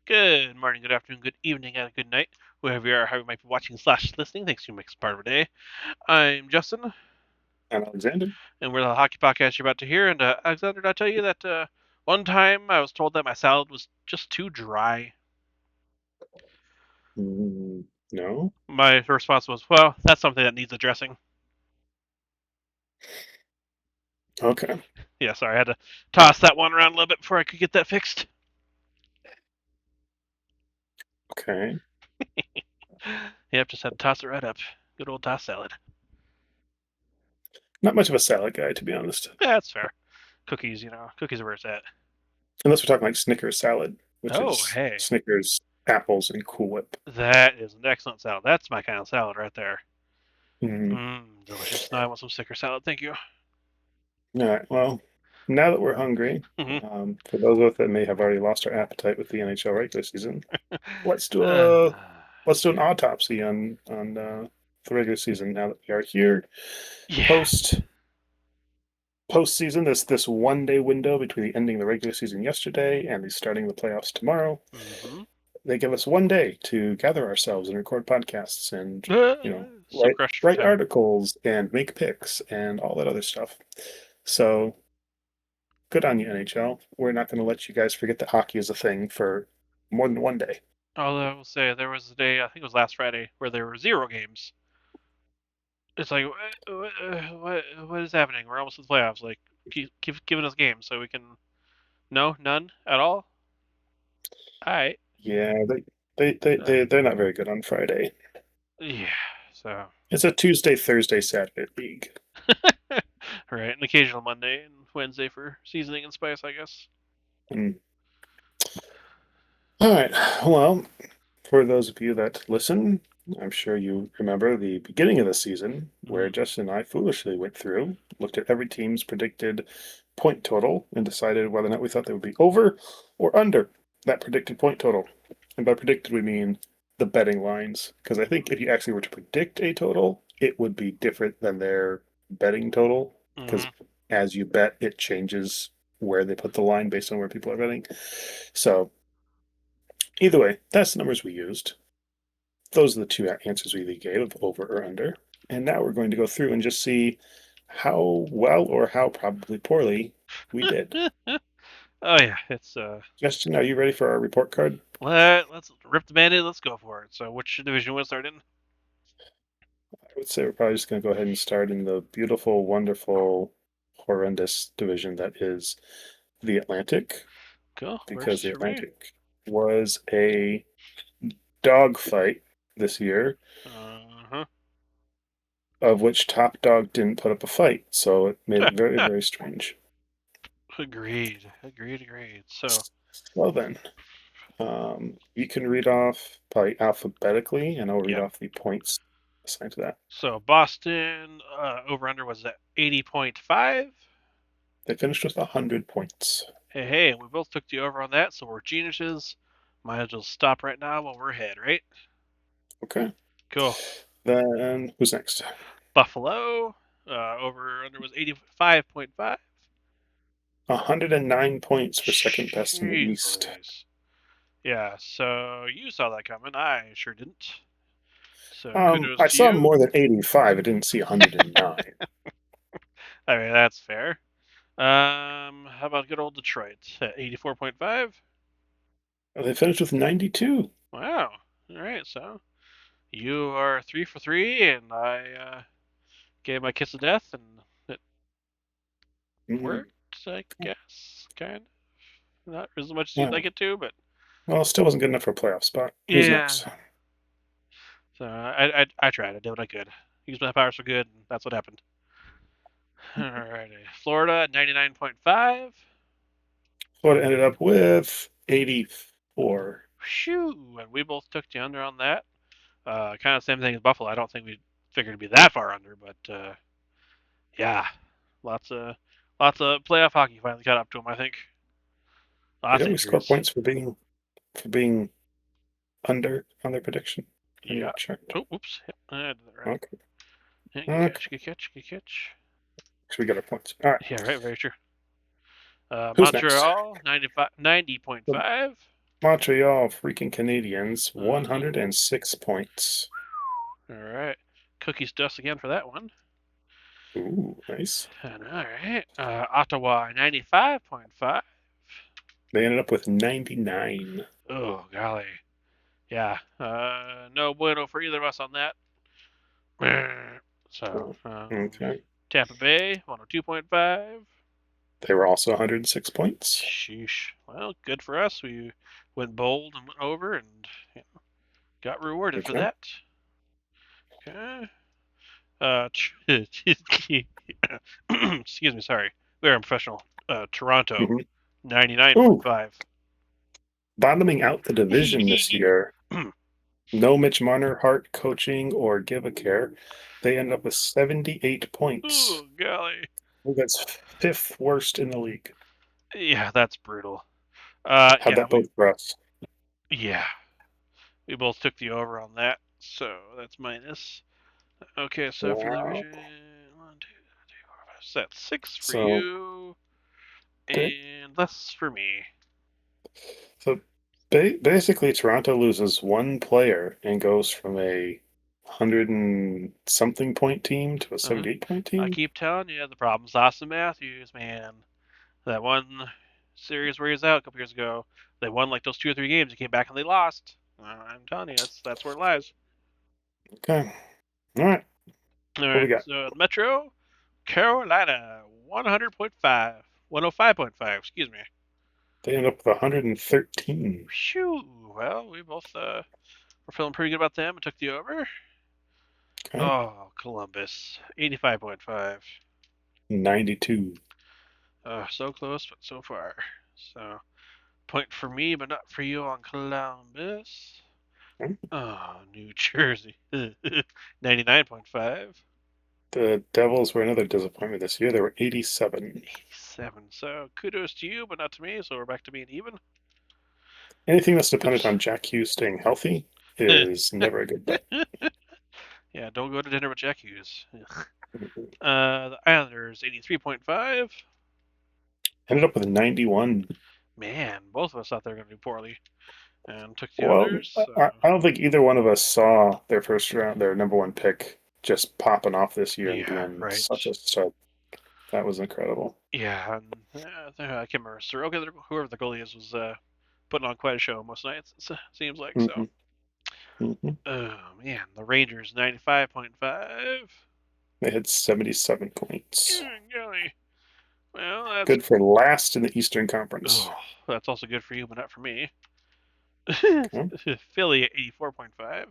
Good morning, good afternoon, good evening, and good night, wherever you are, how you might be watching slash listening. Thanks for making us part of our day. I'm Justin, I'm Alexander. and we're the hockey podcast you're about to hear. And Alexander, did I tell you that one time I was told that my salad was just too dry? No? My response was, well, that's something that needs addressing. Okay. Yeah, sorry, I had to toss that one around a little bit before I could get that fixed. Okay. Yep, just had to toss it right up. Good old toss salad. Not much of a salad guy, to be honest. Yeah, that's fair. Cookies, cookies are where it's at. Unless we're talking like Snickers salad, which Oh, is hey, Snickers, apples, and Cool Whip. that is an excellent salad. That's my kind of salad right there. Mm. Delicious. Now I want some sticker salad. Thank you. All right. Well, now that we're hungry, Hmm. for those of us that may have already lost our appetite with the NHL regular season, let's do Uh, a let's do an autopsy on the regular season. Now that we are here, yeah. post postseason, this 1 day window between the ending of the regular season yesterday and the starting of the playoffs tomorrow. Hmm. They give us 1 day to gather ourselves and record podcasts and So crushed for write time. articles and make picks and all that other stuff. So good on you, NHL. We're not going to let you guys forget that hockey is a thing for more than 1 day. Although I will say there was a day, I think it was last Friday, where there were zero games. It's like, what is happening? We're almost in the playoffs. Like, keep giving us games so we can. No, none at all. All right. Yeah, they're not very good on Friday. Yeah. So. It's a Tuesday, Thursday, Saturday league. Right. An occasional Monday and Wednesday for seasoning and spice, I guess. Mm. All right. Well, for those of you that listen, I'm sure you remember the beginning of the season where Mm. Justin and I foolishly went through, looked at every team's predicted point total, and decided whether or not we thought they would be over or under that predicted point total. And by predicted, we mean the betting lines. Because I think if you actually were to predict a total, it would be different than their betting total. Because Hmm. as you bet, it changes where they put the line based on where people are betting. So either way, that's the numbers we used. Those are the two answers we gave of over or under. And now we're going to go through and just see how well or how probably poorly we did. Oh yeah, it's Justin, are you ready for our report card? let's rip the band-aid. Let's go for it. So, which division you want to start in? I would say we're probably just going to go ahead and start in the beautiful, wonderful, horrendous division that is the Atlantic, Cool. because Works the for me. Atlantic was a dogfight this year, Uh-huh. of which Top Dog didn't put up a fight. So it made it very, very strange. Agreed. Agreed. Agreed. So, Well, then, you can read off probably alphabetically, and I'll read yep. off the points assigned to that. So Boston over under was at 80.5. They finished with 100 points. Hey, hey, and we both took the over on that, so we're geniuses. Might as well stop right now while we're ahead, right? Okay. Cool. Then who's next? Buffalo over under was 85.5. 109 points for second best in the Jeez East. Louise. Yeah, so you saw that coming. I sure didn't. So kudos I to saw you. more than 85. I didn't see 109. I mean, that's fair. How about good old Detroit at 84.5? They finished with 92. Wow. All right, so you are 3 for 3, and I gave my kiss of death, and it Mm, worked, I guess. Kind of. Not as much as you'd yeah. like it to, but Well, still wasn't good enough for a playoff spot. Who's yeah. next? So I tried. I did what I could. Used my powers for good, and that's what happened. Alrighty. Florida at 99.5. Florida ended up with 84. Shoo! And we both took the under on that. Kind of same thing as Buffalo. I don't think we figured it'd be that far under, but yeah, lots of lots of playoff hockey finally caught up to him. I think They lots of only score injuries. points for being under on their prediction on Yeah. your chart. Oh, oops. Yep, I did that right. Okay. Yeah, good Okay. catch. Good catch. Good catch. So we got our points. All right. Yeah, right. Very true. Who's next? Montreal 90.5. Montreal freaking Canadiens, Uh-huh. 106 points. All right. Cookies dust again for that one. Ooh, nice. And all right. Ottawa 95.5. They ended up with 99. Oh, golly. Yeah. No bueno for either of us on that. So, Oh, okay. Tampa Bay 102.5. They were also 106 points. Sheesh. Well, good for us. We went bold and went over and got rewarded for Okay. that. Okay. Excuse me, sorry. We're unprofessional. Toronto Hmm. Ooh, 99.5. bottoming out the division this year. No Mitch Marner, Hart coaching or give a care. They end up with 78 points. Oh, golly. I think that's fifth worst in the league. Yeah, that's brutal. How'd that bode for us? Yeah, we both took the over on that, so that's minus. Okay, so for the Wow. region, one, two, three, four, five, so that's six for So, you ba- and less for me. so basically, Toronto loses one player and goes from a 100 and something point team to a Uh-huh. 78-point I team. keep telling you the problem's Austin Matthews, man. That one series where he was out a couple years ago, they won like those 2 or 3 games. He came back and they lost. I'm telling you, that's where it lies. Okay. All right. All What right, we got? so Metro Carolina 100.5, 105.5. Excuse me. They end up with 113. Phew. Well, we both were feeling pretty good about them and took the over. Okay. Oh, Columbus 85.5. 92. So close, but so far. So point for me, but not for you on Columbus. Okay. Oh, New Jersey 99.5. The Devils were another disappointment this year. They were 87. 87. So kudos to you, but not to me. So we're back to being even. Anything that's dependent Oops. on Jack Hughes staying healthy is never a good bet. Yeah, don't go to dinner with Jack Hughes. The Islanders 83.5. Ended up with a 91. Man, both of us thought they were going to do poorly and took the Well, others. So I don't think either one of us saw their first round, their number one pick, just popping off this year and yeah, being right. such a stud. That was incredible. Yeah, and I can't remember. Soroka, whoever the goalie is, was putting on quite a show most nights. It seems like so. Hmm. Hmm. Oh man, the Rangers 95.5. They had 77 points. Golly. Well, that's Good for last in the Eastern Conference. oh, that's also good for you, but not for me. Okay. Philly 84.5.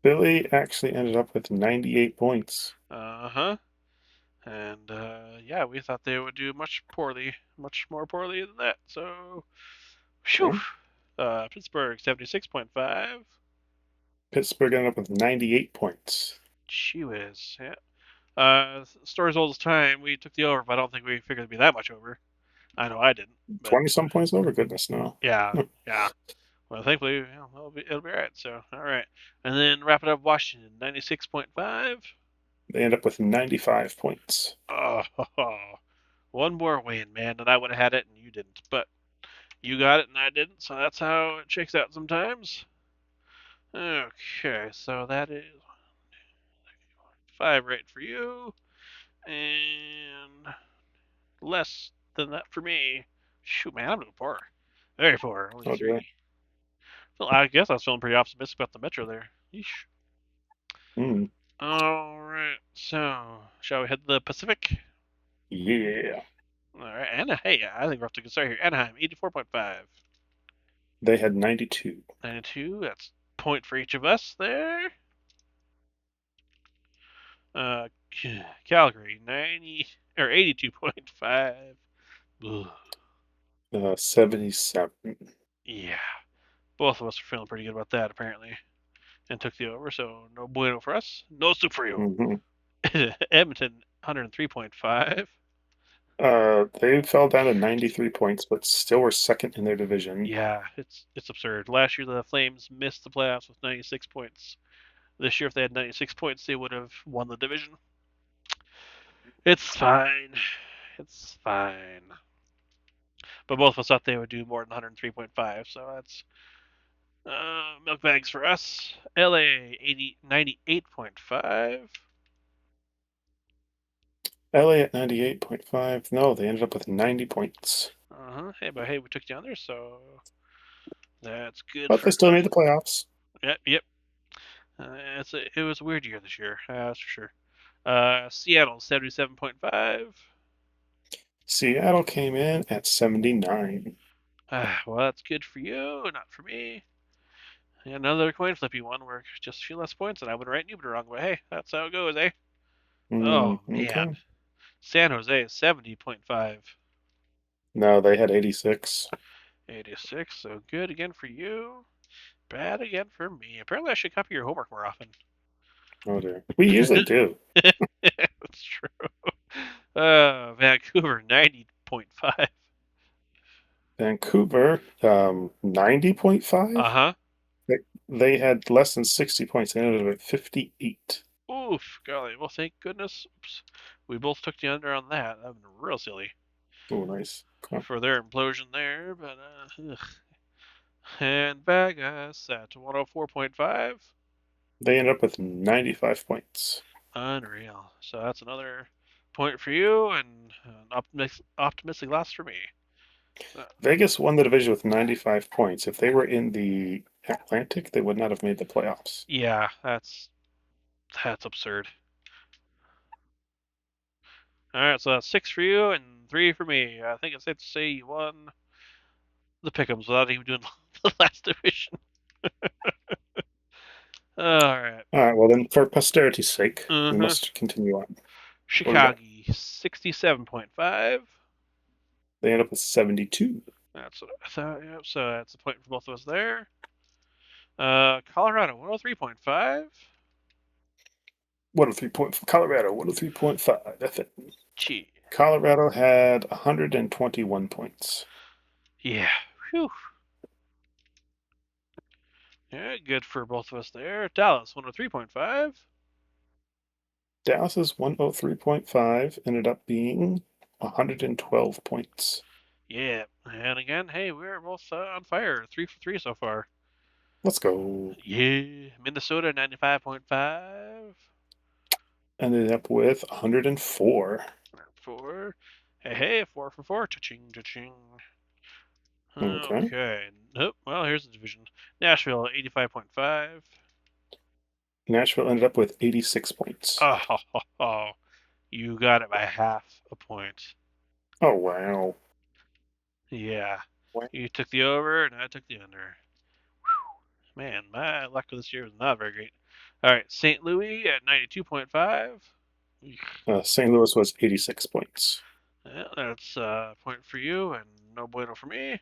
Philly actually ended up with 98 points. Uh huh. And yeah, we thought they would do much more poorly than that. So, phew. Okay. Pittsburgh 76.5. Pittsburgh ended up with 98 points. She whiz. Yeah. Story's old as time. We took the over, but I don't think we figured it'd be that much over. I know I didn't, but 20 some points over? Goodness, no. yeah, yeah. Well, thankfully, it'll be all right. So, all right, and then wrap it up. Washington 96.5. They end up with 95 points. Oh, one more win, man, and I would have had it, and you didn't. But you got it, and I didn't. So that's how it shakes out sometimes. Okay, so that is 5 right for you, and less than that for me. Shoot, man, I'm doing poor. Very poor. Only Oh, dear. 3. Well, I guess I was feeling pretty optimistic about the Metro there. Yeesh. Mm, All right. So, shall we head to the Pacific? yeah. All right. And hey, I think we're off to a good start here. Anaheim, 84.5. They had 92. 92. That's point for each of us there. Uh, Calgary, 90 or 82.5. Ugh. 77. Yeah. Both of us are feeling pretty good about that, apparently. And took the over, so no bueno for us. No soup for you. Hmm. Edmonton, 103.5. They fell down to 93 points, but still were second in their division. Yeah, it's absurd. Last year the Flames missed the playoffs with 96 points. This year, if they had 96 points, they would have won the division. It's fine. It's fine. but both of us thought they would do more than 103.5. So that's milk bags for us. LA 98.5. LA at 98.5. No, they ended up with 90 points. Hey, but hey, we took the under, so that's good But they for. still made the playoffs. Yep, yep. It was a weird year this year, that's for sure. Seattle 77.5. Seattle came in at 79. Well, that's good for you, not for me. Another coin flippy one where just a few less points and I would write you wrong, but hey, that's how it goes, eh? Oh man, Okay. San Jose 70.5. No, they had 86. 86, so good again for you. Bad again for me. Apparently, I should copy your homework more often. Oh dear. We usually do. That's true. Vancouver 90.5. Vancouver, 90.5. Uh-huh. They had less than 60 points. They ended up at 58. Oof, golly. Well, thank goodness. Oops. We both took the under on that. That would been real silly Oh, nice. Okay. for their implosion there, but ugh. And Vegas at 104.5. They ended up with 95 points. Unreal. So that's another point for you and an optimistic loss for me. Uh, Vegas won the division with 95 points. If they were in the Atlantic, they would not have made the playoffs. yeah, that's absurd. All right, so that's 6 for you and 3 for me. I think it's safe to say you won the pick'ems without even doing the last division. All right. All right, well, then, for posterity's sake, we Uh-huh. must continue on. What do we got? Chicago 67.5. They end up with 72. That's what I thought. Yep. So that's a point for both of us there. Colorado 103.5. 103 Colorado, 103.5. That's it. Gee. Colorado had 121 points. Yeah. Whew. Yeah, good for both of us there. Dallas 103.5. Dallas's 103.5 ended up being 112 points. Yeah. And again, hey, we're both on fire. 3 for 3 so far. Let's go. Yeah. Minnesota 95.5. Ended up with 104. 4. Hey, 4 for 4. Cha-ching, cha-ching. Okay. Okay. Nope. Well, here's the division. Nashville 85.5. Nashville ended up with 86 points. Oh, ho, ho, ho. You got it by half a point. Oh, wow. Yeah. Wow. You took the over, and I took the under. Man, my luck this year was not very great. All right, St. Louis at 92.5. St. Louis was 86 points. Yeah, that's a point for you and no bueno for me.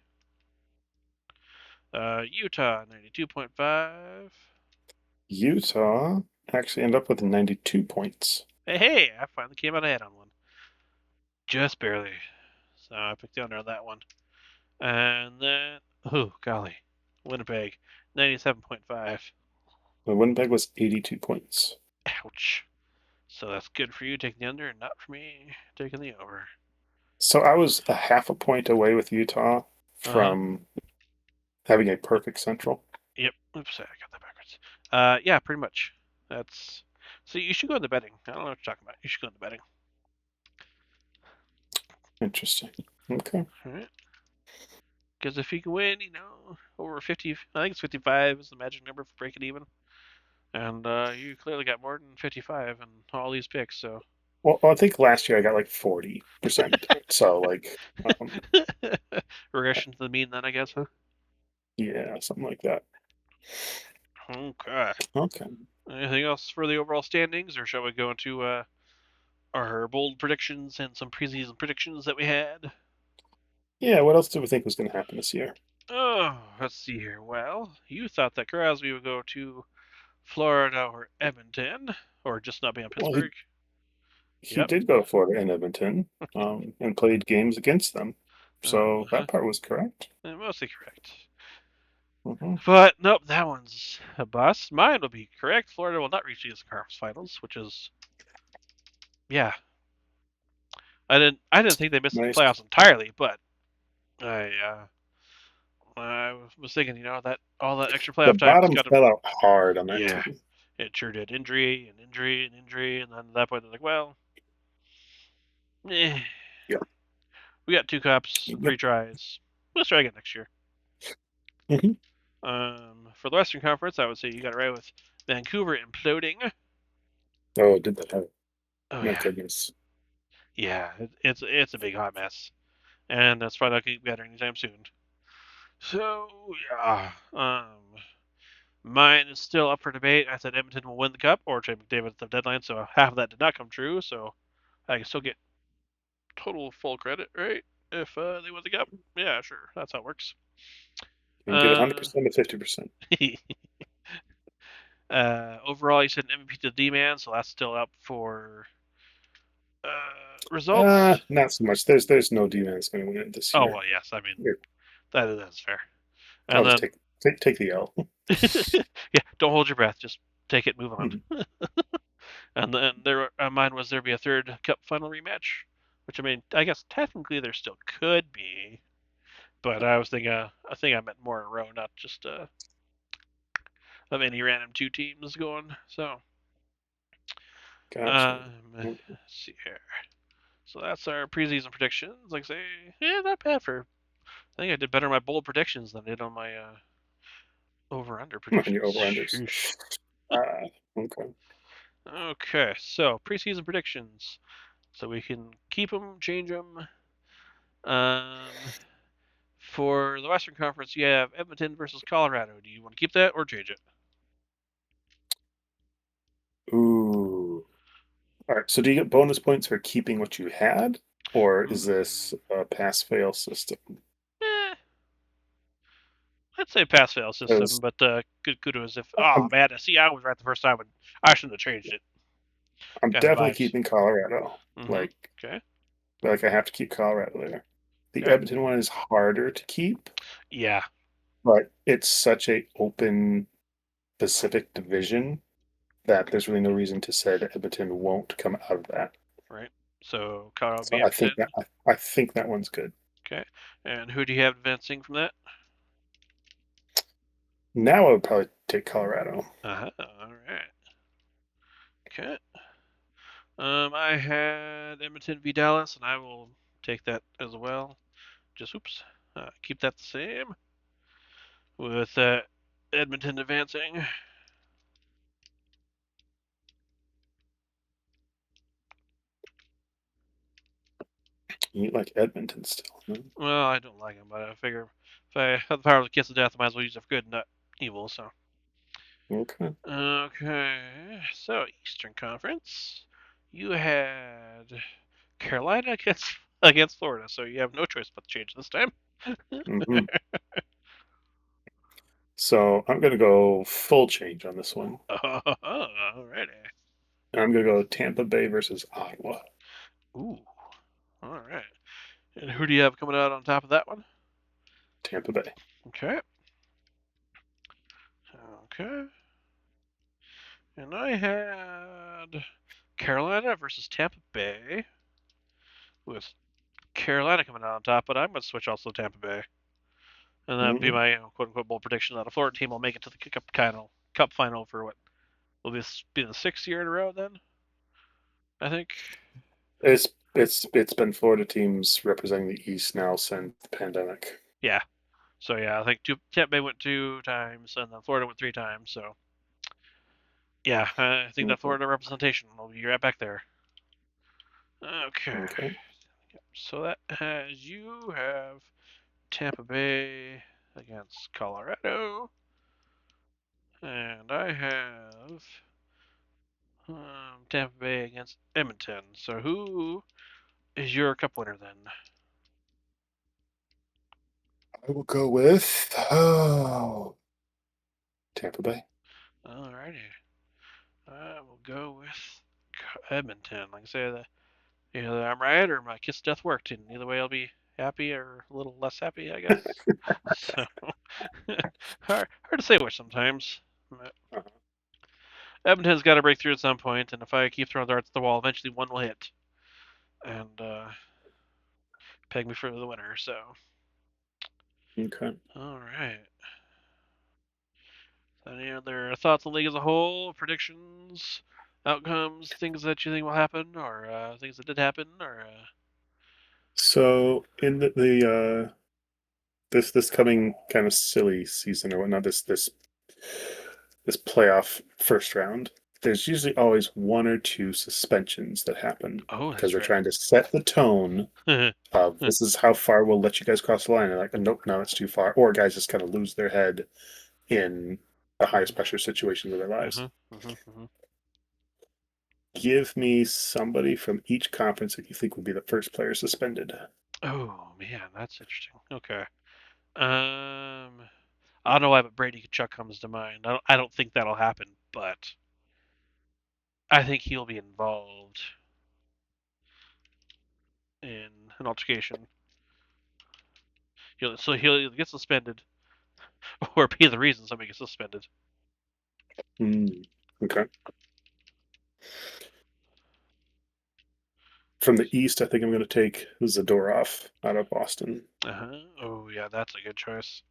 Utah 92.5. Utah actually ended up with 92 points. Hey, hey, I finally came out ahead on one. Just barely. So I picked the under on that one. And then, oh, golly. Winnipeg 97.5. Winnipeg was 82 points. Ouch. So that's good for you taking the under and not for me taking the over. So I was a half a point away with Utah Uh huh. from having a perfect central. Yep. Oops, I got that backwards. Yeah, pretty much. That's. So you should go in the betting. I don't know what you're talking about. You should go in the betting. Interesting. Okay. All right. Because if you can win, over 50, I think it's 55 is the magic number for breaking even. And you clearly got more than 55 in all these picks, so. Well, I think last year I got like 40%. So, like, Regression to the mean, then, I guess, huh? yeah, something like that. Okay. Okay. Anything else for the overall standings, or shall we go into our bold predictions and some preseason predictions that we had? Yeah, what else do we think was going to happen this year? Oh, let's see here. Well, you thought that Crosby would go to Florida or Edmonton, or just not be on Well, Pittsburgh. he Yep. did go to Florida and Edmonton, and played games against them. So Uh-huh. that part was correct. Mostly correct. Hmm. But nope, that one's a bust. Mine will be correct. Florida will not reach the Eastern Conference Finals, which is yeah. I didn't think they missed the Nice. playoffs entirely, but I was thinking, that all that extra The playoff time has bottom got to. fell out hard on that Yeah, team. it sure did. Injury and injury and injury, and then at that point they're like, well, eh, Yep. we got two cups, Yep. three tries. Let's try again next year. Hmm. For the Western Conference, I would say you got it right with Vancouver imploding. Oh, did that happen? Oh My yeah, goodness. yeah, it's a big hot mess, and that's probably not going to get better anytime soon. So yeah, mine is still up for debate. I said Edmonton will win the cup or trade McDavid at the deadline, so half of that did not come true. So I can still get total full credit, right? If they win the cup, yeah, sure, that's how it works. You can get Uh, 100% to 50%. Overall, you said an MVP to D-man, so that's still up for results. Not so much. There's no defense going to win it this Oh year. well, yes, I mean Here, that's fair. I'll And just then, take the L. yeah, don't hold your breath, just take it, move on. Mhm. And then mine was there be a third Cup final rematch, which I mean, I guess technically there still could be, but I was thinking, I think I meant more in a row, not just of any random two teams going. So, Gotcha. let's see here. So that's our preseason predictions. Like I say, yeah, not bad for. I think I did better on my bold predictions than I did on my over under On your predictions. over-unders. Sheesh. Okay. Okay, so preseason predictions. So we can keep them, change them. Um, for the Western Conference, you have Edmonton versus Colorado. Do you want to keep that or change it? Ooh. All right. So do you get bonus points for keeping what you had, or is Ooh. this a pass-fail system? Eh, I'd say pass fail system, Because but good kudos if. Oh I'm man, see, I was right the first time, and I shouldn't have changed it. I'm Got the definitely vibes. keeping Colorado. Mm-hmm. Like Okay. like I have to keep Colorado there. The Okay. Edmonton one is harder to keep, Yeah. but it's such a open Pacific division that there's really no reason to say that Edmonton won't come out of that. Right. So Colorado So be Edmonton. I think that one's good. Okay. And who do you have advancing from that? Now I would probably take Colorado. Uh-huh. All right. Okay. I had Edmonton v Dallas, and I will take that as well. Just oops. Keep that the same with Edmonton advancing. You like Edmonton still, huh? Well, I don't like him, but I figure if I have the power to kiss the death, I might as well use it for good, not evil. So Okay. okay. So Eastern Conference, you had Carolina against Florida, so you have no choice but to change this time. Hmm. So I'm gonna go full change on this one. Alrighty. And I'm gonna go Tampa Bay versus Ottawa. Ooh. All right. And who do you have coming out on top of that one? Tampa Bay. Okay. Okay. And I had Carolina versus Tampa Bay, with Carolina coming out on top, but I'm going to switch also to Tampa Bay. And that would be Hmm. my quote unquote bold prediction that a Florida team will make it to the cup final for what will this be the sixth year in a row then? I think. It's been Florida teams representing the East now since the pandemic. Yeah. So yeah, I think Tampa Bay went two times and then Florida went three times. So yeah, I think that Mhm. Florida representation will be right back there. Okay. Okay. So that has you have Tampa Bay against Colorado, and I have Tampa Bay against Edmonton. So who is your cup winner then? I will go with Tampa Bay. Alrighty, I will go with Edmonton. Like I say, either I'm right or my kiss death worked, and either way I'll be happy or a little less happy, I guess. So hard to say which sometimes. But Uh-huh. Edmonton's got to break through at some point, and if I keep throwing darts at the wall, eventually one will hit and peg me for the winner. So Okay. All right. Any other thoughts on the league as a whole? Predictions, outcomes, things that you think will happen, or things that did happen, or So in the this coming kind of silly season or whatnot, this playoff first round, there's usually always one or two suspensions that happen oh, because that's they're right. trying to set the tone of this is how far we'll let you guys cross the line. And like, nope, no, it's too far. Or guys just kind of lose their head in the highest pressure situations of their lives. Mhm, mhm, mhm. Give me somebody from each conference that you think would be the first player suspended. Oh man, that's interesting. Okay. I don't know why, but Brady Chuck comes to mind. I don't think that'll happen, but I think he'll be involved in an altercation. He'll either get suspended or be the reason somebody gets suspended. Mm, okay. From the East, I think I'm going to take Zadorov out of Boston. Uh-huh. Oh yeah, that's a good choice.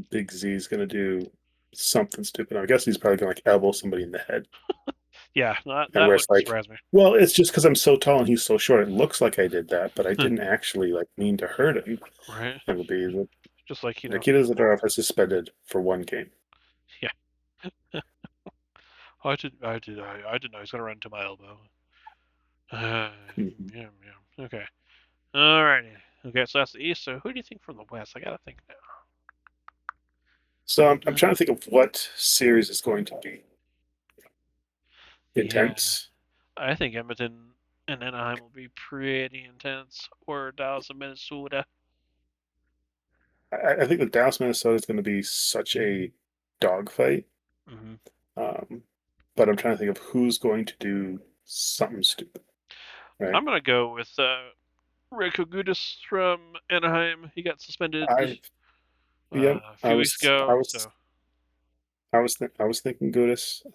Big Z is going to do something stupid. I guess he's probably going to like elbow somebody in the head. Yeah, And that where it's wouldn't like, surprise me. well, it's just because I'm so tall and he's so short. It looks like I did that, but I Huh, didn't actually like mean to hurt him. right? It'll be Just like Nikita Zadorov is suspended for one game. yeah. I didn't know he was gonna run into my elbow. Mhm. Yeah, yeah. Okay. Alrighty. Okay, so that's the East. So who do you think from the West? I gotta think So I'm now. trying to think of what series is going to be Yeah, intense. I think Edmonton and Anaheim will be pretty intense, or Dallas and Minnesota. I think the Dallas Minnesota is going to be such a dogfight. Hmm. Um, but I'm trying to think of who's going to do something stupid, right? I'm gonna go with Rico Gudis from Anaheim. He got suspended I Yep. a few weeks ago, so I was thinking Gudis.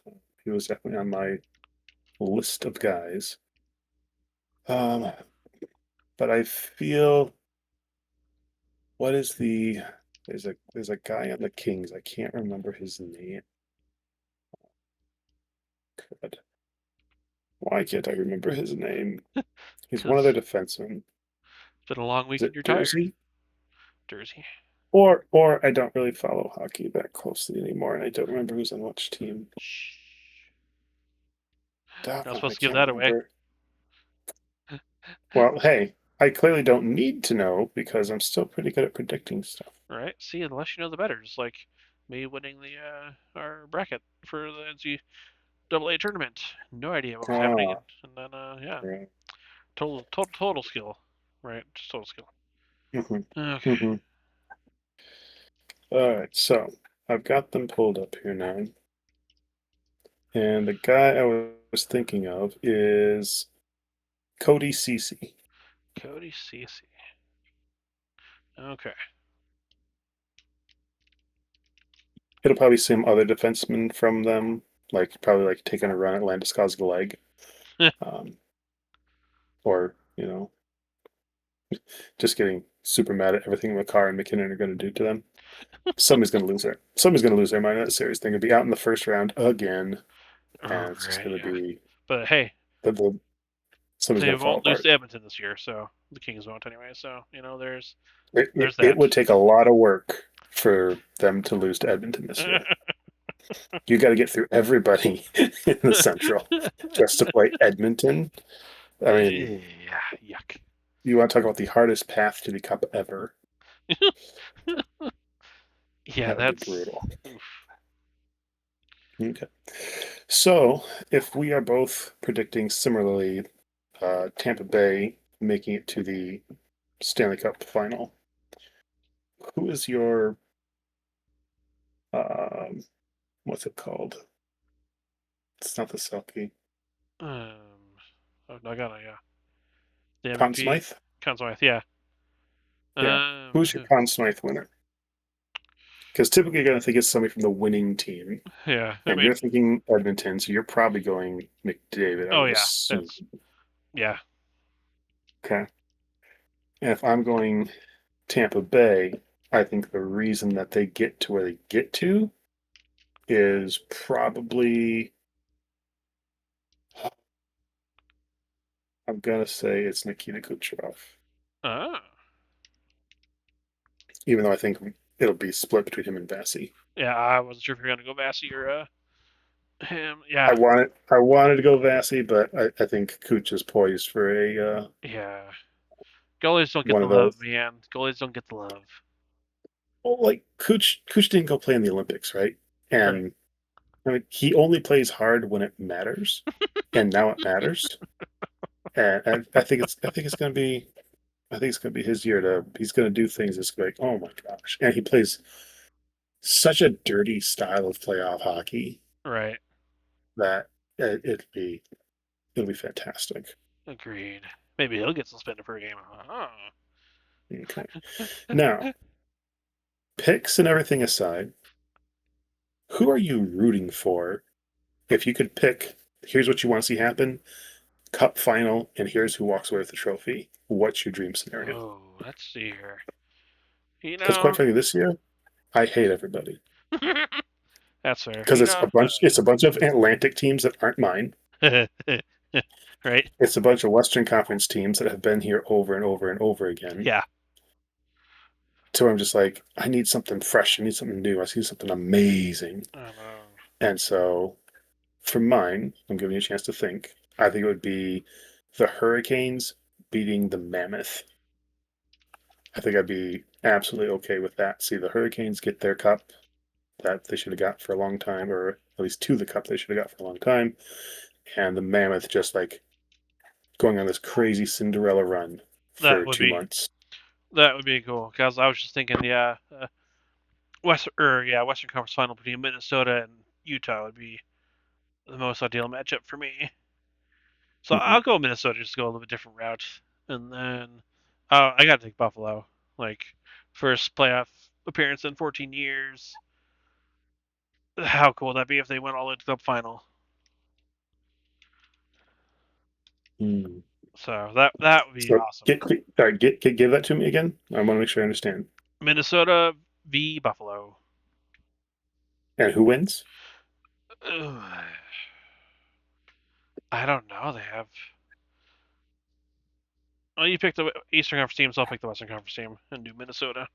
He was definitely on my list of guys. Um, but I feel what is the there's a guy on the Kings. I can't remember his name. God, why can't I remember his name? He's one of their because defensemen. it's been a long Is week and it you're tired. Jersey? Jersey. Or I don't really follow hockey that closely anymore, and I don't remember who's on which team. Shh. You're not I supposed to give can't that away, remember. Well, hey, I clearly don't need to know because I'm still pretty good at predicting stuff. right? See, the less you know, the better. Just like me winning the our bracket for the NCAA tournament. No idea what was happening, Ah, and then yeah, right. total skill, right? Just total skill. Hmm. Okay. Hmm. All right, so I've got them pulled up here now, and the guy I was thinking of is Cody Cece. Cody Cece. Okay. It'll probably be some other defenseman from them, like probably like taking a run at Landeskog's leg, um, or just getting super mad at everything Makar and McKinnon are going to do to them. Somebody's going to lose their mind in that series. They're going to be out in the first round again, and it's just Right. going to Yeah. be But hey, somebody's they going to fall won't lose apart. to Edmonton this year, so the Kings won't anyway. So It there's it that. would take a lot of work for them to lose to Edmonton this year. You got to get through everybody in the Central just to play Edmonton. I mean, Yeah. Yuck. you want to talk about the hardest path to the cup ever? Yeah. That would be That's. brutal. Oof. Okay. So, if we are both predicting similarly, Tampa Bay making it to the Stanley Cup final, who is your um, what's it called? It's not the Selkie. Oh, Nagano. Yeah. The Conn MVP. Smythe? Conn Smythe. Yeah. Yeah. Um. Who's your Conn Smythe winner? Because typically you're going to think it's somebody from the winning team, Yeah, I and mean, you're thinking Edmonton, so you're probably going McDavid, I oh would yeah, assume. that's yeah. Okay. And if I'm going Tampa Bay, I think the reason that they get to where they get to is probably, I'm going to say it's Nikita Kucherov, Oh, even though I think it'll be split between him and Vasi. yeah. I wasn't sure if you're gonna go Massey or him. I Yeah, wanted I wanted to go Vasi, but I think Cooch is poised for a yeah. Goalies don't get one the of love, those. man. Goalies don't get the love. Well, like Cooch didn't go play in the Olympics, right? Correct. And I mean, he only plays hard when it matters, and now it matters. And I think it's gonna be his year to he's gonna do things that's like, oh my gosh. And he plays such a dirty style of playoff hockey Right. that it'll be fantastic. Agreed. Maybe he'll get suspended for a game. Oh. Okay. Now, picks and everything aside, who are you rooting for? If you could pick, here's what you want to see happen: Cup final, and here's who walks away with the trophy. What's your dream scenario? Oh, let's see here. You Because quite know, frankly, this year I hate everybody that's fair. because it's a bunch of Atlantic teams that aren't mine. Right? It's a bunch of Western Conference teams that have been here over and over and over again. Yeah. So I'm just like, I need something fresh. I need something new. I see something amazing. I know. And so for mine, I'm giving you a chance to think. I think it would be the Hurricanes beating the Mammoth. I think I'd be absolutely okay with that. See the Hurricanes get their cup that they should have got for a long time, or at least to the cup they should have got for a long time, and the Mammoth just like going on this crazy Cinderella run That for would two be months. that would be cool. Cause I was just thinking, yeah, Western Conference Final between Minnesota and Utah would be the most ideal matchup for me. So Mm-hmm. I'll go Minnesota, just go a little bit different route, and then I gotta take Buffalo. Like first playoff appearance in 14 years. How cool would that be if they went all into the final? Mm. So that would be So awesome. give that to me again. I want to make sure I understand. Minnesota v Buffalo. And who wins? Ugh, I don't know. They have. Well, you pick the Eastern Conference team, so I'll pick the Western Conference team and do Minnesota.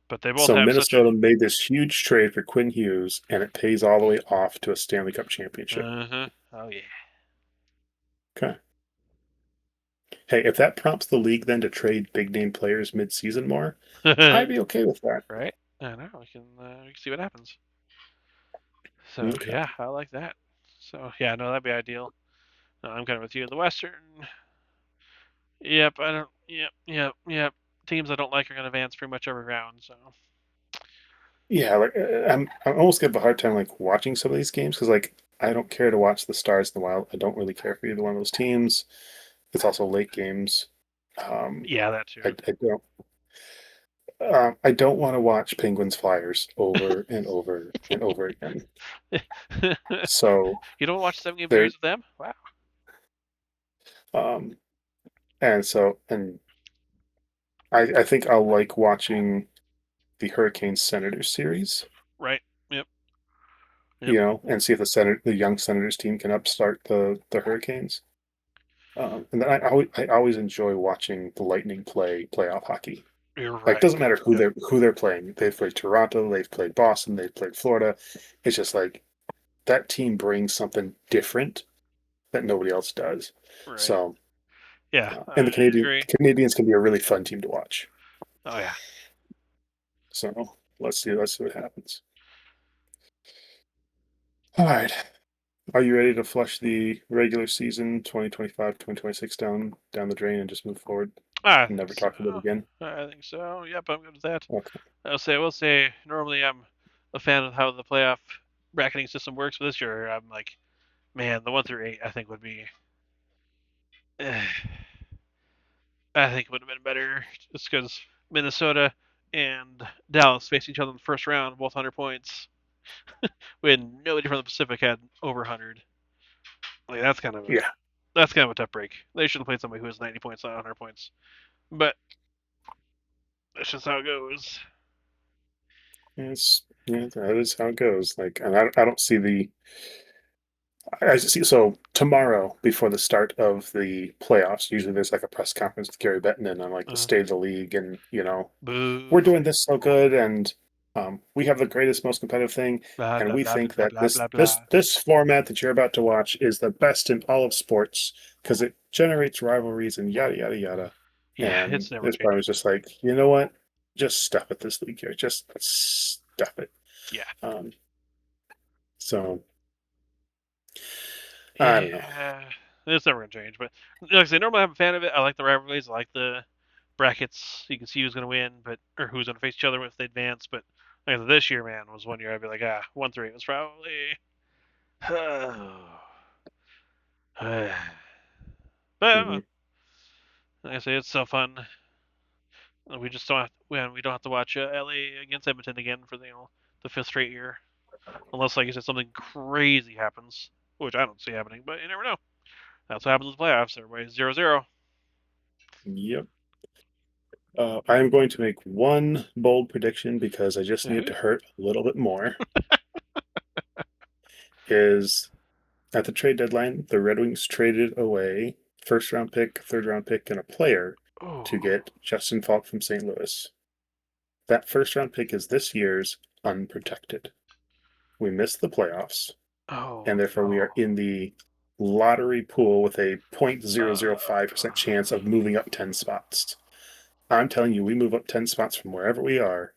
But they both So have such. Minnesota made this huge trade for Quinn Hughes, and it pays all the way off to a Stanley Cup championship. Uh-huh. Oh Okay. Hey, if that prompts the league then to trade big name players mid-season more, yeah. I'd be okay with that. Right. I know. We can see what happens. So Okay. yeah, I like that. So yeah, no, that'd be ideal. I'm kind of with you in the Western. Yep. I don't. Yep. Yep. Yep. Teams I don't like are gonna advance pretty much every round. So. Yeah, like I'm almost give a hard time like watching some of these games because like I don't care to watch the Stars in the Wild. I don't really care for either one of those teams. It's also late games. Um, Yeah, that too. I don't want to watch Penguins Flyers over and over and over again. So You don't watch 7 game there, series with them? Wow. um, and I think I'll like watching the Hurricanes Senators series, Right. Yep. Yep. you know, and see if the young Senators team can upstart the Hurricanes. And then I always enjoy watching the Lightning play playoff hockey. You're Like, right. doesn't matter who Yep. they're playing. They've played Toronto, they've played Boston, they've played Florida. It's just like that team brings something different that nobody else does. Right. So, Yeah, and I the Canadian agree. Canadians can be a really fun team to watch. Oh yeah. So let's see what happens. All right. Are you ready to flush the regular season 2025-2026 down the drain and just move forward I and think never so. talk about it again? I think so. Yep, I'm good with that. Okay. I will say, normally I'm a fan of how the playoff bracketing system works, but this year I'm like, man, the 1 through 8 I think would be, I think would have been better just because Minnesota and Dallas faced each other in the first round, both 100 points, when nobody from the Pacific had over 100. Like Yeah, that's kind of a tough break. They should have played somebody who has 90 points, not 100 points. But that's just how it goes. yeah, that is how it goes. Like, and I don't see the I see. So tomorrow, before the start of the playoffs, usually there's like a press conference with Gary Bettman on like the Uh, state of the league, and we're boo. doing this so good, and we have the greatest, most competitive thing, Blah and blah we blah think blah that blah this blah this blah. this format that you're about to watch is the best in all of sports because it generates rivalries and yada yada yada. Yeah, And it's never this part changing. was just like, you know what? Just stuff it this league here. Just stuff it. Yeah. Um, so I don't know. Yeah. It's never gonna change. But like I say, normally I'm a fan of it. I like the rivalries. I like the brackets. You can see who's gonna win, but or who's gonna face each other if they advance. But like this year, man, was one year I'd be like, 1-3 was probably. But Mhm. like I say, it's so fun. We just don't have, we don't have to watch LA against Edmonton again for the fifth straight year, unless like you said something crazy happens, which I don't see happening. But you never know. That's what happens in the playoffs. Everybody's 0-0. Yep. I am going to make one bold prediction because I just need it to hurt a little bit more. Is at the trade deadline, the Red Wings traded away first round pick, third round pick, and a player to Oh, get Justin Falk from St. Louis. That first round pick is this year's unprotected. We missed the playoffs, oh and therefore we no. are in the lottery pool with a Uh, 0.005% chance of moving up 10 spots. I'm telling you, we move up 10 spots from wherever we are,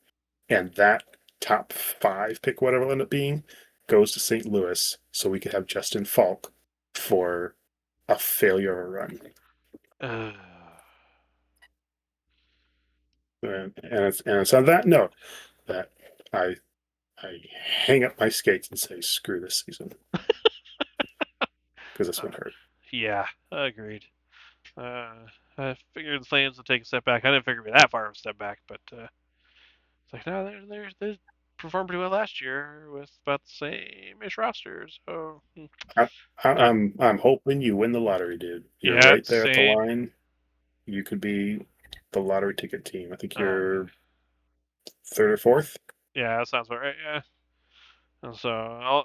and that top five pick, whatever it'll end up being, goes to St. Louis so we could have Justin Falk for a failure of a run. uh, And it's on that note that I I hang up my skates and say screw this season because this uh, one hurt. yeah, agreed. Uh, I figured the Flames would take a step back. I didn't figure it'd be that far of a step back, but it's like no, they performed pretty well last year with about the same-ish rosters. So I, uh, I'm hoping you win the lottery, dude. You're yeah, right there at the same. line. You could be the lottery ticket team. I think Uh, you're third or fourth. yeah, that sounds about right. Yeah, and so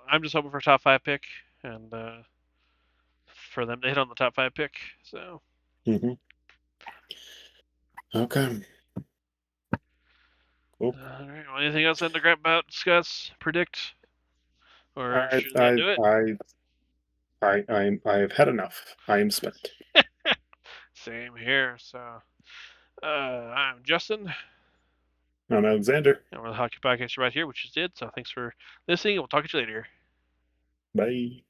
I'm just hoping for a top five pick and for them to hit on the top five pick. So Mm-hmm. Okay. Cool. all right. Well, anything else then to grab about, discuss, predict, or I should that I do it? I I have had enough. I am spent. Same here. So I'm Justin. I'm Alexander. And we're the Hockey Podcast right here, which is it. So thanks for listening, and we'll talk to you later. Bye.